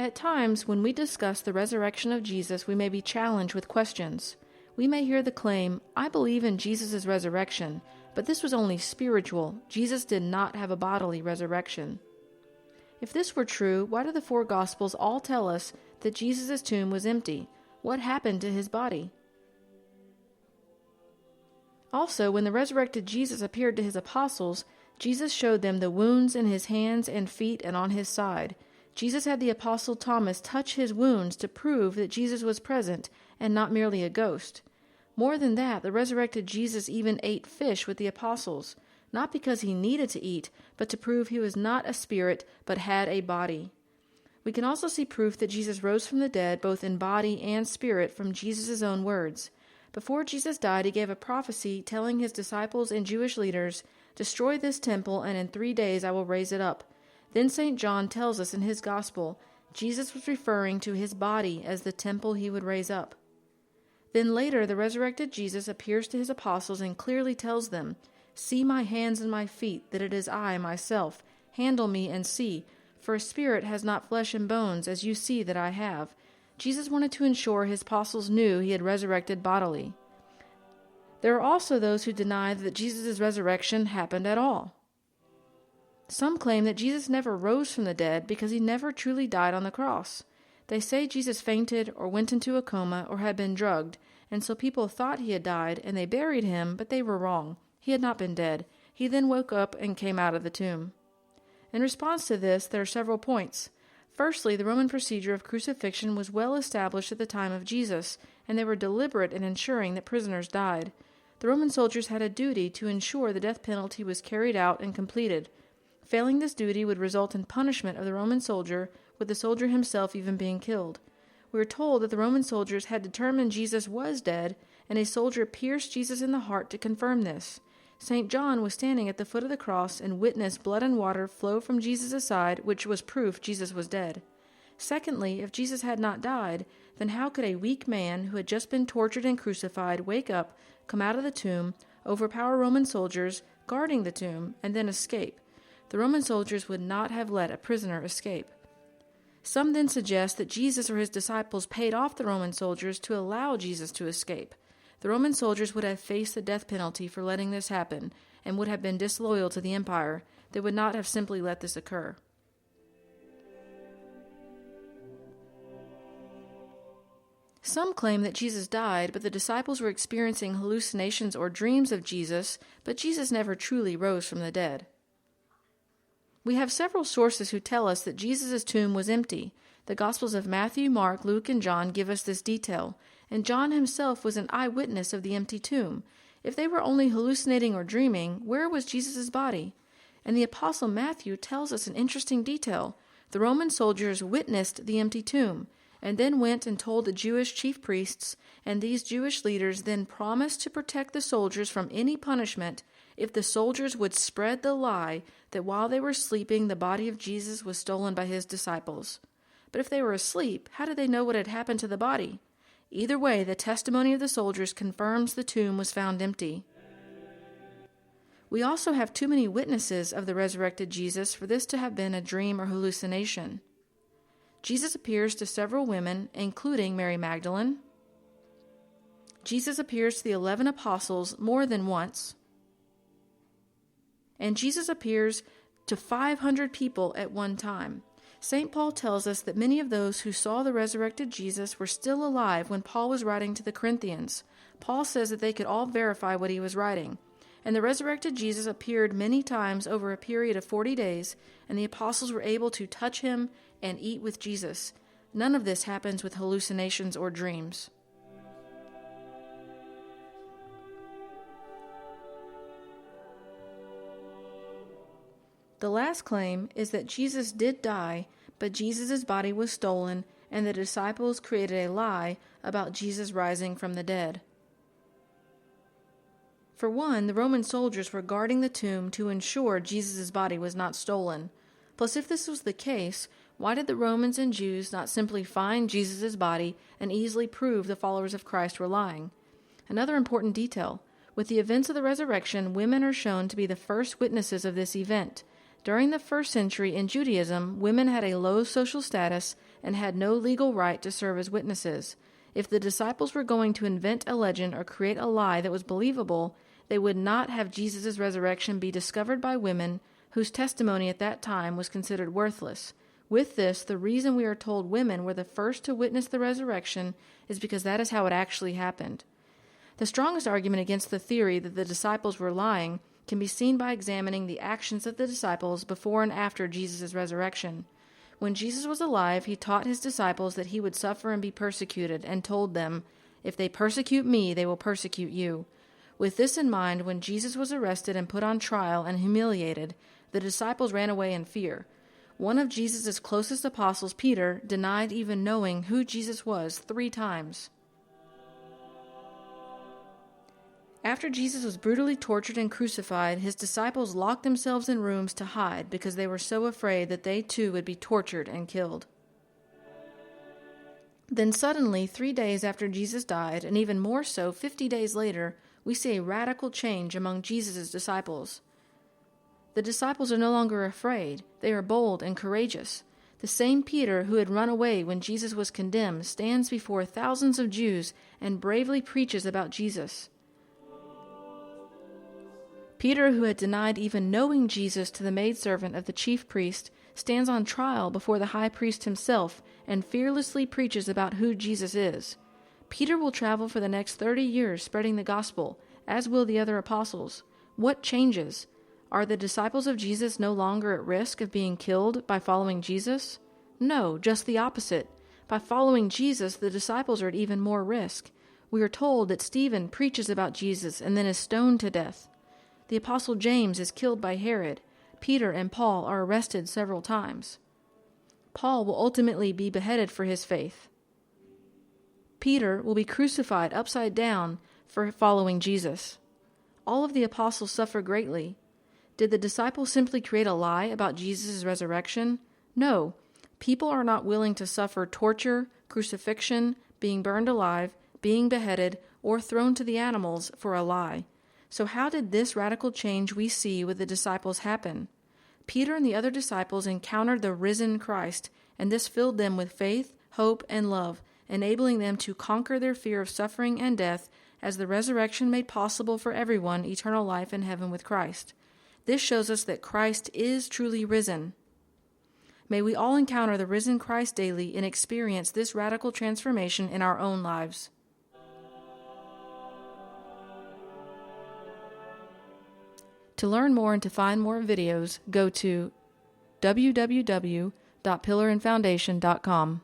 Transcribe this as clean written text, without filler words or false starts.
At times, when we discuss the resurrection of Jesus, we may be challenged with questions. We may hear the claim, "I believe in Jesus' resurrection, but this was only spiritual. Jesus did not have a bodily resurrection." If this were true, why do the four Gospels all tell us that Jesus' tomb was empty? What happened to his body? Also, when the resurrected Jesus appeared to his apostles, Jesus showed them the wounds in his hands and feet and on his side. Jesus had the apostle Thomas touch his wounds to prove that Jesus was present and not merely a ghost. More than that, the resurrected Jesus even ate fish with the apostles, not because he needed to eat, but to prove he was not a spirit but had a body. We can also see proof that Jesus rose from the dead both in body and spirit from Jesus' own words. Before Jesus died, he gave a prophecy telling his disciples and Jewish leaders, "Destroy this temple, and in 3 days I will raise it up." Then St. John tells us in his Gospel, Jesus was referring to his body as the temple he would raise up. Then later, the resurrected Jesus appears to his apostles and clearly tells them, "See my hands and my feet, that it is I myself. Handle me and see, for a spirit has not flesh and bones, as you see that I have." Jesus wanted to ensure his apostles knew he had resurrected bodily. There are also those who deny that Jesus' resurrection happened at all. Some claim that Jesus never rose from the dead because he never truly died on the cross. They say Jesus fainted or went into a coma or had been drugged, and so people thought he had died and they buried him, but they were wrong. He had not been dead. He then woke up and came out of the tomb. In response to this, there are several points. Firstly, the Roman procedure of crucifixion was well established at the time of Jesus, and they were deliberate in ensuring that prisoners died. The Roman soldiers had a duty to ensure the death penalty was carried out and completed. Failing this duty would result in punishment of the Roman soldier, with the soldier himself even being killed. We are told that the Roman soldiers had determined Jesus was dead, and a soldier pierced Jesus in the heart to confirm this. St. John was standing at the foot of the cross and witnessed blood and water flow from Jesus' side, which was proof Jesus was dead. Secondly, if Jesus had not died, then how could a weak man who had just been tortured and crucified wake up, come out of the tomb, overpower Roman soldiers guarding the tomb, and then escape? The Roman soldiers would not have let a prisoner escape. Some then suggest that Jesus or his disciples paid off the Roman soldiers to allow Jesus to escape. The Roman soldiers would have faced the death penalty for letting this happen and would have been disloyal to the empire. They would not have simply let this occur. Some claim that Jesus died, but the disciples were experiencing hallucinations or dreams of Jesus, but Jesus never truly rose from the dead. We have several sources who tell us that Jesus' tomb was empty. The Gospels of Matthew, Mark, Luke, and John give us this detail, and John himself was an eyewitness of the empty tomb. If they were only hallucinating or dreaming, where was Jesus' body? And the Apostle Matthew tells us an interesting detail. The Roman soldiers witnessed the empty tomb, and then went and told the Jewish chief priests, and these Jewish leaders then promised to protect the soldiers from any punishment if the soldiers would spread the lie that while they were sleeping, the body of Jesus was stolen by his disciples. But if they were asleep, how did they know what had happened to the body? Either way, the testimony of the soldiers confirms the tomb was found empty. We also have too many witnesses of the resurrected Jesus for this to have been a dream or hallucination. Jesus appears to several women, including Mary Magdalene. Jesus appears to the 11 apostles more than once. And Jesus appears to 500 people at one time. St. Paul tells us that many of those who saw the resurrected Jesus were still alive when Paul was writing to the Corinthians. Paul says that they could all verify what he was writing. And the resurrected Jesus appeared many times over a period of 40 days, and the apostles were able to touch him and eat with Jesus. None of this happens with hallucinations or dreams. The last claim is that Jesus did die, but Jesus' body was stolen, and the disciples created a lie about Jesus rising from the dead. For one, the Roman soldiers were guarding the tomb to ensure Jesus' body was not stolen. Plus, if this was the case, why did the Romans and Jews not simply find Jesus' body and easily prove the followers of Christ were lying? Another important detail: with the events of the resurrection, women are shown to be the first witnesses of this event. During the first century in Judaism, women had a low social status and had no legal right to serve as witnesses. If the disciples were going to invent a legend or create a lie that was believable, they would not have Jesus' resurrection be discovered by women whose testimony at that time was considered worthless. With this, the reason we are told women were the first to witness the resurrection is because that is how it actually happened. The strongest argument against the theory that the disciples were lying can be seen by examining the actions of the disciples before and after Jesus' resurrection. When Jesus was alive, he taught his disciples that he would suffer and be persecuted, and told them, "If they persecute me, they will persecute you." With this in mind, when Jesus was arrested and put on trial and humiliated, the disciples ran away in fear. One of Jesus' closest apostles, Peter, denied even knowing who Jesus was 3 times. After Jesus was brutally tortured and crucified, his disciples locked themselves in rooms to hide because they were so afraid that they too would be tortured and killed. Then suddenly, 3 days after Jesus died, and even more so 50 days later, we see a radical change among Jesus' disciples. The disciples are no longer afraid. They are bold and courageous. The same Peter who had run away when Jesus was condemned stands before thousands of Jews and bravely preaches about Jesus. Peter, who had denied even knowing Jesus to the maidservant of the chief priest, stands on trial before the high priest himself and fearlessly preaches about who Jesus is. Peter will travel for the next 30 years spreading the gospel, as will the other apostles. What changes? Are the disciples of Jesus no longer at risk of being killed by following Jesus? No, just the opposite. By following Jesus, the disciples are at even more risk. We are told that Stephen preaches about Jesus and then is stoned to death. The apostle James is killed by Herod. Peter and Paul are arrested several times. Paul will ultimately be beheaded for his faith. Peter will be crucified upside down for following Jesus. All of the apostles suffer greatly. Did the disciples simply create a lie about Jesus' resurrection? No. People are not willing to suffer torture, crucifixion, being burned alive, being beheaded, or thrown to the animals for a lie. So how did this radical change we see with the disciples happen? Peter and the other disciples encountered the risen Christ, and this filled them with faith, hope, and love, enabling them to conquer their fear of suffering and death as the resurrection made possible for everyone eternal life in heaven with Christ. This shows us that Christ is truly risen. May we all encounter the risen Christ daily and experience this radical transformation in our own lives. To learn more and to find more videos, go to www.pillarandfoundation.com.